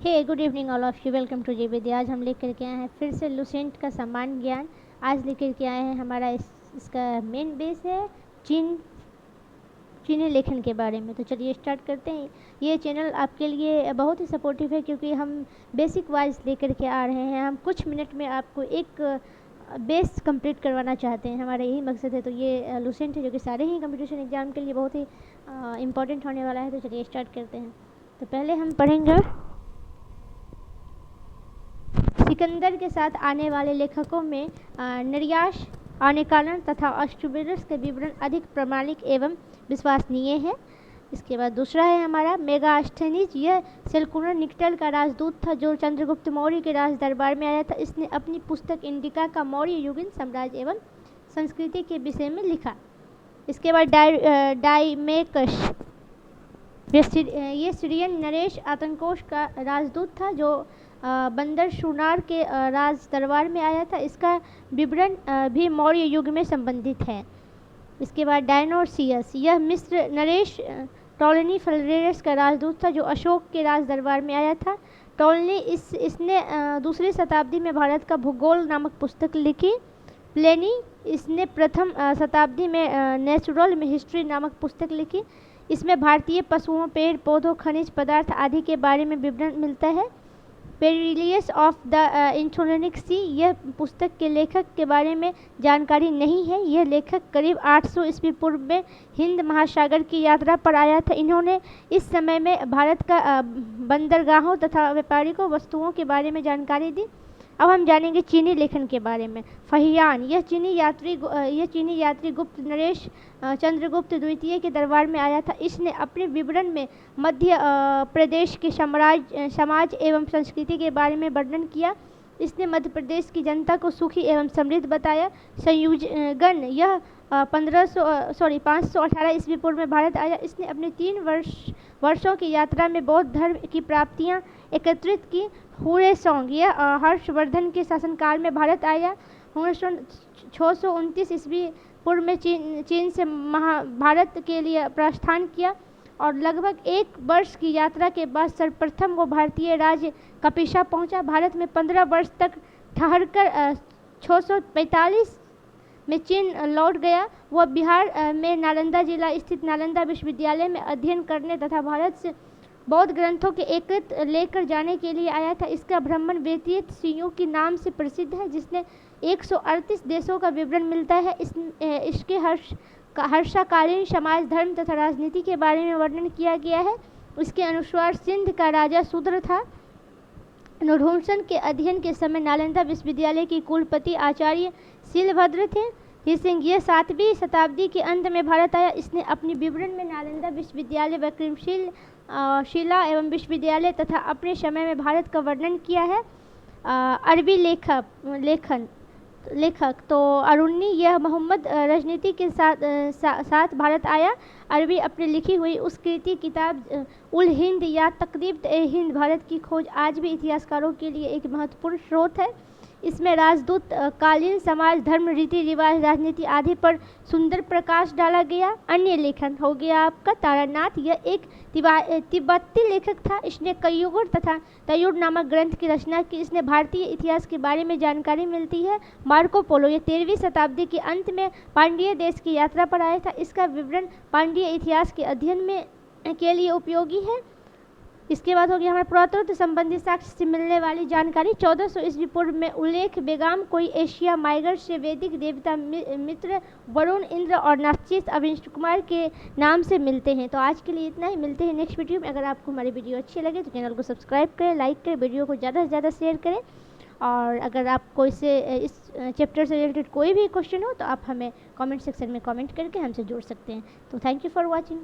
Hey good evening all of you, welcome to GBD. आज हम लेकर के आए हैं फिर से लुसेंट का सामान्य ज्ञान। आज लेकर के आए हैं हमारा इसका मेन बेस है चीनी लेखन के बारे में। तो चलिए स्टार्ट करते हैं। ये चैनल आपके लिए बहुत ही सपोर्टिव है क्योंकि हम बेसिक वाइज लेकर के आ रहे हैं। हम कुछ मिनट में आपको एक बेस कंप्लीट करवाना चाहते हैं, हमारा यही मकसद है। तो ये लुसेंट है जो कि सारे ही कंपटीशन एग्जाम के लिए बहुत ही इम्पोर्टेंट होने वाला है। तो चलिए स्टार्ट करते हैं। तो पहले हम पढ़ेंगे सिकंदर के साथ आने वाले लेखकों में नरियाश, आनेकालन तथा अष्टुबिरस के विवरण अधिक प्रामाणिक एवं विश्वसनीय है। इसके बाद दूसरा है हमारा मेगास्थनीज। यह सेल्कुनर निकटल का राजदूत था जो चंद्रगुप्त मौर्य के राज दरबार में आया था। इसने अपनी पुस्तक इंडिका का मौर्य युगीन साम्राज्य एवं संस्कृति के विषय में लिखा। इसके बाद डाइमेकस, ये सीरियन नरेश आतंकोश का राजदूत था जो बंदर शुनार के राज दरबार में आया था। इसका विवरण भी मौर्य युग में संबंधित है। इसके बाद डायनोसियस, यह मिस्र नरेश टॉलनी फलरेरस का राजदूत था जो अशोक के राज दरबार में आया था। टॉलनी इसने दूसरी शताब्दी में भारत का भूगोल नामक पुस्तक लिखी। प्लेनी, इसने प्रथम शताब्दी में नेचुरल में हिस्ट्री नामक पुस्तक लिखी। इसमें भारतीय पशुओं, पेड़ पौधों, खनिज पदार्थ आदि के बारे में विवरण मिलता है। पेरिलियस ऑफ द इंथोनिक सी, यह पुस्तक के लेखक के बारे में जानकारी नहीं है। यह लेखक करीब 800 ईस्वी पूर्व में हिंद महासागर की यात्रा पर आया था। इन्होंने इस समय में भारत का बंदरगाहों तथा व्यापारिकों वस्तुओं के बारे में जानकारी दी। अब हम जानेंगे चीनी लेखन के बारे में। फहियान, यह चीनी यात्री गुप्त नरेश चंद्रगुप्त द्वितीय के दरबार में आया था। इसने अपने विवरण में मध्य प्रदेश के समाज एवं संस्कृति के बारे में वर्णन किया। इसने मध्य प्रदेश की जनता को सुखी एवं समृद्ध बताया। संयुगन, यह 518 ईस्वी पूर्व में भारत आया। इसने अपने 3 वर्षों की यात्रा में बौद्ध धर्म की प्राप्तियां एकत्रित की। हुएसोंग, यह हर्षवर्धन के शासनकाल में भारत आया। 629 ईस्वी पूर्व में चीन से भारत के लिए प्रस्थान किया और लगभग 1 वर्ष की यात्रा के बाद सर्वप्रथम वो भारतीय राज्य कपिशा पहुंचा। भारत में 15 वर्ष तक ठहरकर 645 में चीन लौट गया। वह बिहार में नालंदा जिला स्थित नालंदा विश्वविद्यालय में अध्ययन करने तथा भारत से बौद्ध ग्रंथों के एकत्र लेकर जाने के लिए आया था। इसका भ्रमण व्यतीत सियों के नाम से प्रसिद्ध है जिसने 138 देशों का विवरण मिलता है। इसके हर्षकालीन समाज, धर्म तथा राजनीति के बारे में वर्णन किया गया है। इसके अनुसार सिंध का राजा शूद्र था। नृशंस के अध्ययन के समय नालंदा विश्वविद्यालय की कुलपति आचार्य शीलभद्र थे। यह 7वीं शताब्दी के अंत में भारत आया। इसने अपने विवरण में नालंदा विश्वविद्यालय, विक्रमशील शिला एवं विश्वविद्यालय तथा अपने समय में भारत का वर्णन किया है। अरबी लेखक तो अरुणी, यह मोहम्मद रजनीति के साथ भारत आया। अरबी अपनी लिखी हुई उस कृति किताब उल हिंद या तकरीब हिंद भारत की खोज आज भी इतिहासकारों के लिए एक महत्वपूर्ण स्रोत है। इसमें राजदूत कालीन समाज, धर्म, रीति रिवाज, राजनीति आदि पर सुंदर प्रकाश डाला गया। अन्य लेखन हो गया आपका तारानाथ, यह एक तिब्बती लेखक था। इसने कयुगर तथा तयुर नामक ग्रंथ की रचना की। इसने भारतीय इतिहास के बारे में जानकारी मिलती है। मार्को पोलो, यह 13वीं शताब्दी के अंत में पांड्य देश की यात्रा पर आया था। इसका विवरण पांड्य इतिहास के अध्ययन के लिए उपयोगी है। इसके बाद हो गया हमारे पुरातत्व संबंधी साक्ष्य से मिलने वाली जानकारी। 1400 ईस्वी पूर्व में उल्लेख बेगाम कोई एशिया माइगर से वैदिक देवता मित्र, वरुण, इंद्र और नाचिस अविष्ट कुमार के नाम से मिलते हैं। तो आज के लिए इतना ही, मिलते हैं नेक्स्ट वीडियो में। अगर आपको हमारी वीडियो अच्छी लगे तो चैनल को सब्सक्राइब करें, लाइक करें, वीडियो को ज़्यादा से ज़्यादा शेयर करें। और अगर आपको इस चैप्टर से रिलेटेड कोई भी क्वेश्चन हो तो आप हमें कमेंट सेक्शन में कमेंट करके हमसे जुड़ सकते हैं। तो थैंक यू फॉर वॉचिंग।